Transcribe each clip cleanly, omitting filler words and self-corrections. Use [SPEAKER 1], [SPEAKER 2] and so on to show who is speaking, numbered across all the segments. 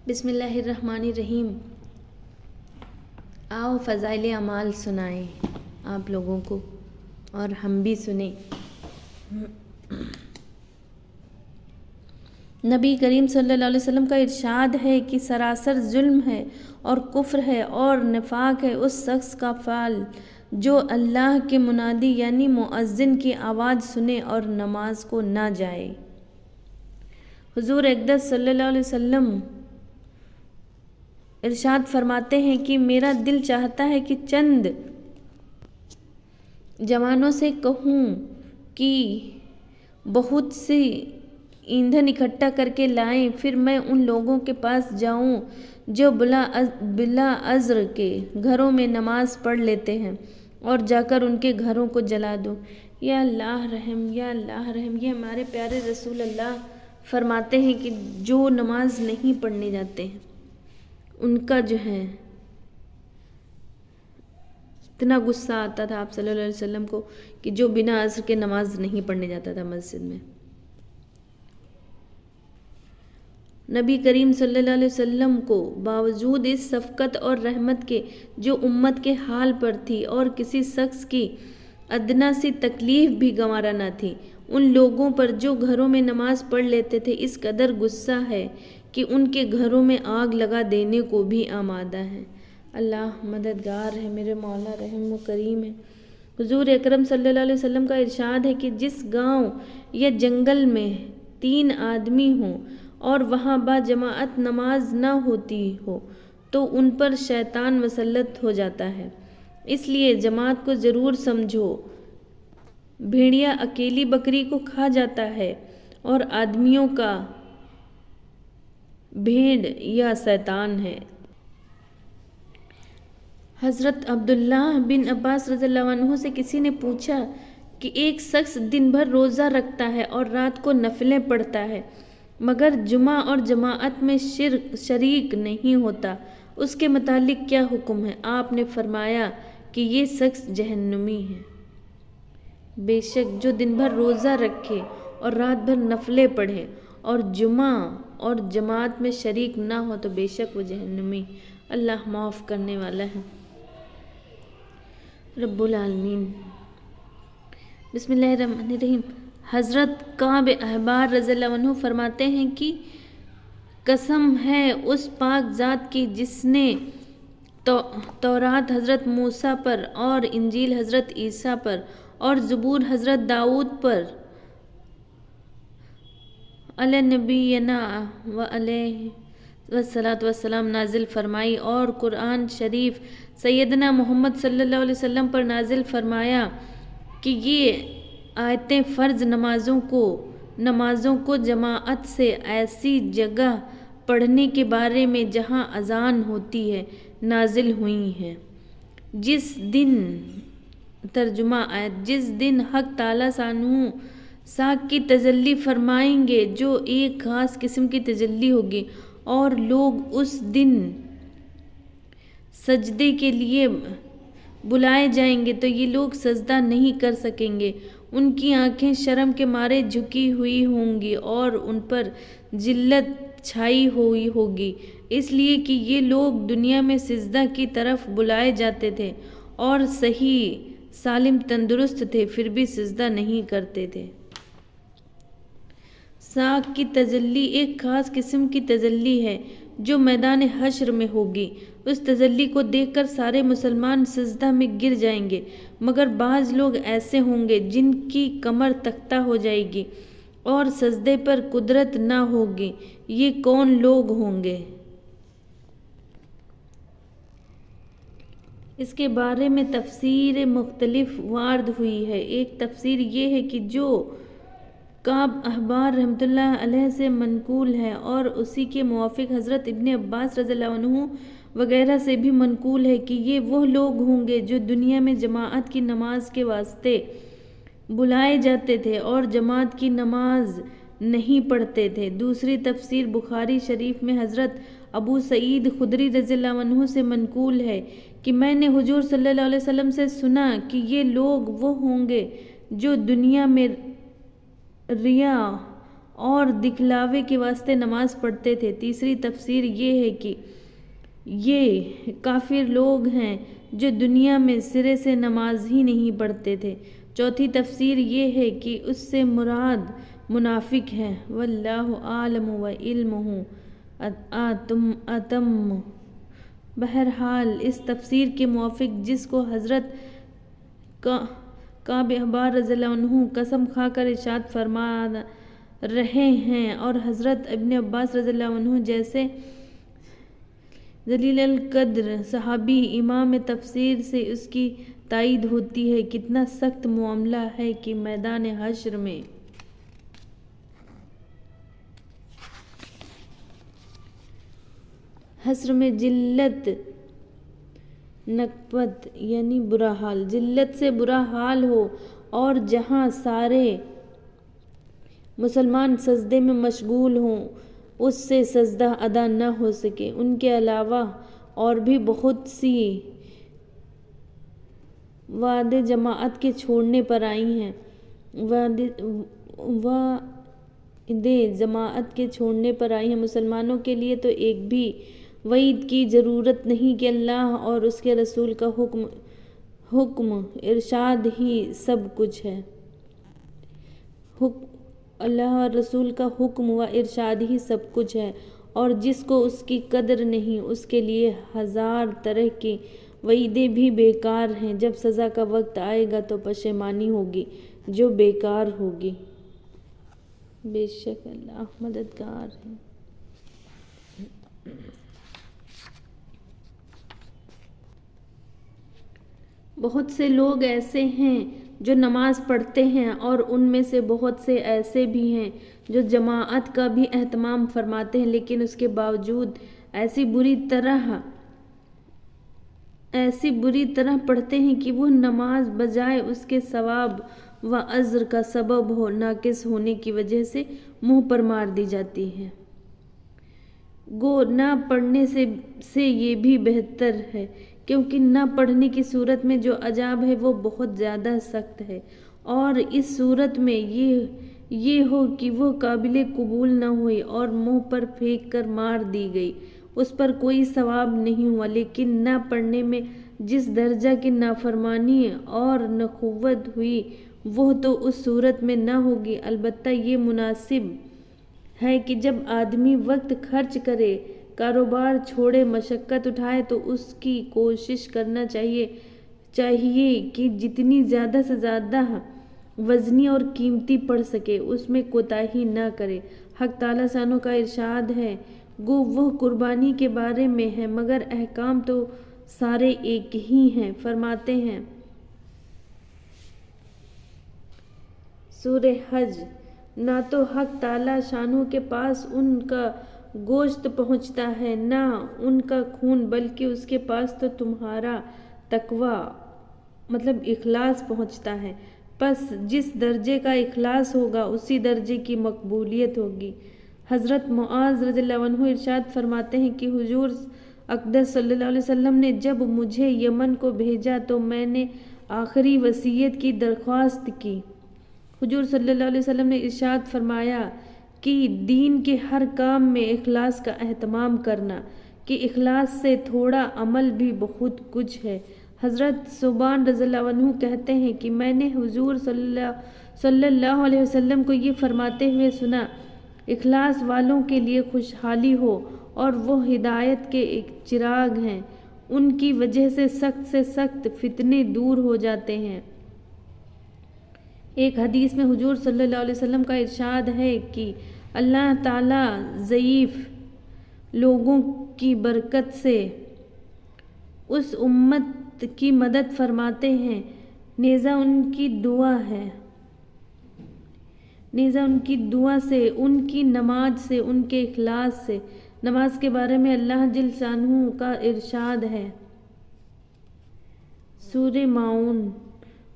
[SPEAKER 1] بسم اللہ الرحمن الرحیم۔ آؤ فضائل اعمال سنائیں آپ لوگوں کو اور ہم بھی سنیں۔ نبی کریم صلی اللہ علیہ وسلم کا ارشاد ہے کہ سراسر ظلم ہے اور کفر ہے اور نفاق ہے اس شخص کا فعل جو اللہ کے منادی یعنی مؤذن کی آواز سنے اور نماز کو نہ جائے۔ حضور اقدس صلی اللہ علیہ وسلم ارشاد فرماتے ہیں کہ میرا دل چاہتا ہے کہ چند جوانوں سے کہوں کہ بہت سی ایندھن اکٹھا کر کے لائیں، پھر میں ان لوگوں کے پاس جاؤں جو بلا عذر کے گھروں میں نماز پڑھ لیتے ہیں اور جا کر ان کے گھروں کو جلا دوں۔ یا اللہ رحم، یا اللہ رحم۔ یہ ہمارے پیارے رسول اللہ فرماتے ہیں کہ جو نماز نہیں پڑھنے جاتے ہیں ان کا جو ہے اتنا غصہ آتا تھا آپ صلی اللہ علیہ وسلم کو کہ جو بنا عذر کے نماز نہیں پڑھنے جاتا تھا مسجد میں۔ نبی کریم صلی اللہ علیہ وسلم کو باوجود اس شفقت اور رحمت کے جو امت کے حال پر تھی اور کسی شخص کی ادنا سی تکلیف بھی گوارا نہ تھی، ان لوگوں پر جو گھروں میں نماز پڑھ لیتے تھے اس قدر غصہ ہے کہ ان کے گھروں میں آگ لگا دینے کو بھی آمادہ ہے۔ اللہ مددگار ہے، میرے مولا رحم و کریم ہے۔ حضور اکرم صلی اللہ علیہ وسلم کا ارشاد ہے کہ جس گاؤں یا جنگل میں 3 آدمی ہوں اور وہاں با جماعت نماز نہ ہوتی ہو تو ان پر شیطان مسلط ہو جاتا ہے، اس لیے جماعت کو ضرور سمجھو۔ بھیڑیا اکیلی بکری کو کھا جاتا ہے اور آدمیوں کا بھیڑ یا شیطان ہے۔ حضرت عبداللہ بن عباس رضی اللہ عنہ سے کسی نے پوچھا کہ ایک شخص دن بھر روزہ رکھتا ہے اور رات کو نفلیں پڑھتا ہے مگر جمعہ اور جماعت میں شریک نہیں ہوتا، اس کے متعلق کیا حکم ہے؟ آپ نے فرمایا کہ یہ شخص جہنمی ہے۔ بے شک جو دن بھر روزہ رکھے اور رات بھر نفلیں پڑھے اور جمعہ اور جماعت میں شریک نہ ہو تو بے شک وہ جہنمی۔ اللہ معاف کرنے والا ہے، رب العالمین۔ بسم اللہ الرحمن الرحیم۔ حضرت کعب احبار رضی اللہ عنہ فرماتے ہیں کہ قسم ہے اس پاک ذات کی جس نے تورات حضرت موسیٰ پر اور انجیل حضرت عیسیٰ پر اور زبور حضرت داؤد پر علی نبینا و علیہ والصلاۃ والسلام نازل فرمائی اور قرآن شریف سیدنا محمد صلی اللہ علیہ وسلم پر نازل فرمایا کہ یہ آیتیں فرض نمازوں کو جماعت سے ایسی جگہ پڑھنے کے بارے میں جہاں اذان ہوتی ہے نازل ہوئی ہیں، جس دن ترجمہ آیت جس دن حق تعالیٰ شانہ ساکھ کی تجلی فرمائیں گے جو ایک خاص قسم کی تجلی ہوگی اور لوگ اس دن سجدے کے لیے بلائے جائیں گے تو یہ لوگ سجدہ نہیں کر سکیں گے، ان کی آنکھیں شرم کے مارے جھکی ہوئی ہوں گی اور ان پر ذلت چھائی ہوئی ہوگی، اس لیے کہ یہ لوگ دنیا میں سجدہ کی طرف بلائے جاتے تھے اور صحیح سالم تندرست تھے پھر بھی سجدہ نہیں کرتے تھے۔ ساکھ کی تجلی ایک خاص قسم کی تجلی ہے جو میدان حشر میں ہوگی، اس تجلی کو دیکھ کر سارے مسلمان سجدہ میں گر جائیں گے مگر بعض لوگ ایسے ہوں گے جن کی کمر تختہ ہو جائے گی اور سجدے پر قدرت نہ ہوگی، یہ کون لوگ ہوں گے؟ اس کے بارے میں تفسیر مختلف وارد ہوئی ہے۔ ایک تفسیر یہ ہے کہ جو کعب احبار رحمۃ اللہ علیہ سے منقول ہے اور اسی کے موافق حضرت ابن عباس رضی اللہ عنہ وغیرہ سے بھی منقول ہے کہ یہ وہ لوگ ہوں گے جو دنیا میں جماعت کی نماز کے واسطے بلائے جاتے تھے اور جماعت کی نماز نہیں پڑھتے تھے۔ دوسری تفسیر بخاری شریف میں حضرت ابو سعید خدری رضی اللہ عنہ سے منقول ہے کہ میں نے حضور صلی اللہ علیہ وسلم سے سنا کہ یہ لوگ وہ ہوں گے جو دنیا میں ریا اور دکھلاوے کے واسطے نماز پڑھتے تھے۔ تیسری تفسیر یہ ہے کہ یہ کافر لوگ ہیں جو دنیا میں سرے سے نماز ہی نہیں پڑھتے تھے۔ چوتھی تفسیر یہ ہے کہ اس سے مراد منافق ہیں۔ واللہ اعلم وعلمہ اتم۔ بہرحال اس تفسیر کے موافق جس کو حضرت کعب احبار رضی اللہ عنہ قسم کھا کر ارشاد فرما رہے ہیں اور حضرت ابن عباس رضی اللہ عنہ جیسے جلیل القدر صحابی امام تفسیر سے اس کی تائید ہوتی ہے، کتنا سخت معاملہ ہے کہ میدان حشر میں ذلت نکبت یعنی برا حال، ذلت سے برا حال ہو، اور جہاں سارے مسلمان سجدے میں مشغول ہوں اس سے سجدہ ادا نہ ہو سکے۔ ان کے علاوہ اور بھی بہت سی وعدے جماعت کے چھوڑنے پر آئی ہیں۔ مسلمانوں کے لیے تو ایک بھی وعید کی ضرورت نہیں کہ اللہ اور اس کے رسول کا حکم ارشاد ہی سب کچھ ہے۔ اللہ اور رسول کا حکم و ارشاد ہی سب کچھ ہے، اور جس کو اس کی قدر نہیں اس کے لیے ہزار طرح کی وعیدیں بھی بیکار ہیں۔ جب سزا کا وقت آئے گا تو پشیمانی ہوگی جو بیکار ہوگی۔ بے شک اللہ مددگار ہے۔ بہت سے لوگ ایسے ہیں جو نماز پڑھتے ہیں، اور ان میں سے بہت سے ایسے بھی ہیں جو جماعت کا بھی اہتمام فرماتے ہیں، لیکن اس کے باوجود ایسی بری طرح پڑھتے ہیں کہ وہ نماز بجائے اس کے ثواب و اجر کا سبب ہو، ناقص ہونے کی وجہ سے منہ پر مار دی جاتی ہے۔ گو نہ پڑھنے سے یہ بھی بہتر ہے، کیونکہ نہ پڑھنے کی صورت میں جو عذاب ہے وہ بہت زیادہ سخت ہے، اور اس صورت میں یہ ہو کہ وہ قابل قبول نہ ہوئی اور منہ پر پھینک کر مار دی گئی، اس پر کوئی ثواب نہیں ہوا۔ لیکن نہ پڑھنے میں جس درجہ کی نافرمانی اور نخوت ہوئی وہ تو اس صورت میں نہ ہوگی۔ البتہ یہ مناسب ہے کہ جب آدمی وقت خرچ کرے، کاروبار چھوڑے، مشقت اٹھائے تو اس کی کوشش کرنا چاہیے کہ جتنی زیادہ سے زیادہ وزنی اور قیمتی پڑھ سکے اس میں کوتاہی نہ کرے۔ حق تعالیٰ شانہ کا ارشاد ہے، گو وہ قربانی کے بارے میں ہے مگر احکام تو سارے ایک ہی ہیں۔ فرماتے ہیں سورہ حج، نہ تو حق تعالیٰ شانہ کے پاس ان کا گوشت پہنچتا ہے نہ ان کا خون، بلکہ اس کے پاس تو تمہارا تقویٰ مطلب اخلاص پہنچتا ہے۔ پس جس درجے کا اخلاص ہوگا اسی درجے کی مقبولیت ہوگی۔ حضرت معاذ رضی اللہ عنہ ارشاد فرماتے ہیں کہ حضور اقدس صلی اللہ علیہ وسلم نے جب مجھے یمن کو بھیجا تو میں نے آخری وصیت کی درخواست کی۔ حضور صلی اللہ علیہ وسلم نے ارشاد فرمایا کہ دین کے ہر کام میں اخلاص کا اہتمام کرنا، کہ اخلاص سے تھوڑا عمل بھی بہت کچھ ہے۔ حضرت ثوبان رضی اللہ عنہ کہتے ہیں کہ میں نے حضور صلی اللہ علیہ وسلم کو یہ فرماتے ہوئے سنا، اخلاص والوں کے لیے خوشحالی ہو اور وہ ہدایت کے ایک چراغ ہیں، ان کی وجہ سے سخت فتنے دور ہو جاتے ہیں۔ ایک حدیث میں حضور صلی اللہ علیہ وسلم کا ارشاد ہے کہ اللہ تعالیٰ ضعیف لوگوں کی برکت سے اس امت کی مدد فرماتے ہیں، نیز ان کی دعا سے، ان کی نماز سے، ان کے اخلاص سے۔ نماز کے بارے میں اللہ جل شانہ کا ارشاد ہے سورہ ماعون،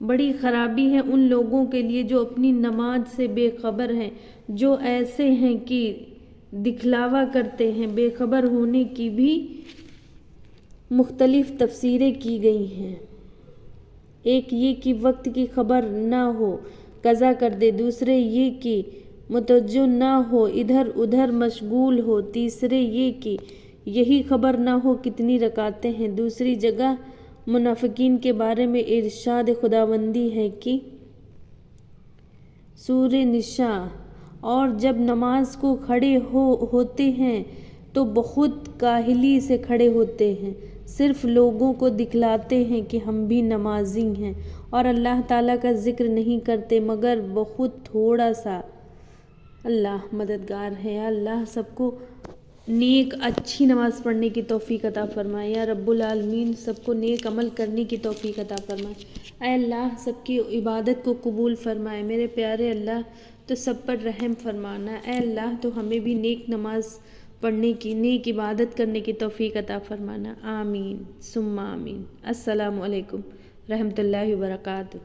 [SPEAKER 1] بڑی خرابی ہے ان لوگوں کے لیے جو اپنی نماز سے بے خبر ہیں، جو ایسے ہیں کہ دکھلاوا کرتے ہیں۔ بے خبر ہونے کی بھی مختلف تفسیریں کی گئی ہیں، ایک یہ کہ وقت کی خبر نہ ہو قضا کر دے، دوسرے یہ کہ متوجہ نہ ہو، ادھر ادھر مشغول ہو۔ تیسرے یہ کہ یہی خبر نہ ہو کتنی رکعتیں ہیں۔ دوسری جگہ منافقین کے بارے میں ارشاد خداوندی ہے کہ سورہ نساء، اور جب نماز کو کھڑے ہوتے ہیں تو بہت کاہلی سے کھڑے ہوتے ہیں، صرف لوگوں کو دکھلاتے ہیں کہ ہم بھی نمازی ہیں، اور اللہ تعالیٰ کا ذکر نہیں کرتے مگر بہت تھوڑا سا۔ اللہ مددگار ہے۔ یا اللہ سب کو نیک اچھی نماز پڑھنے کی توفیق عطا فرمائے۔ یا رب العالمین سب کو نیک عمل کرنے کی توفیق عطا فرمائے۔ اے اللہ سب کی عبادت کو قبول فرمائے۔ میرے پیارے اللہ تو سب پر رحم فرمانا۔ اے اللہ تو ہمیں بھی نیک نماز پڑھنے کی، نیک عبادت کرنے کی توفیق عطا فرمانا۔ آمین ثم آمین۔ السلام علیکم رحمۃ اللہ وبرکاتہ۔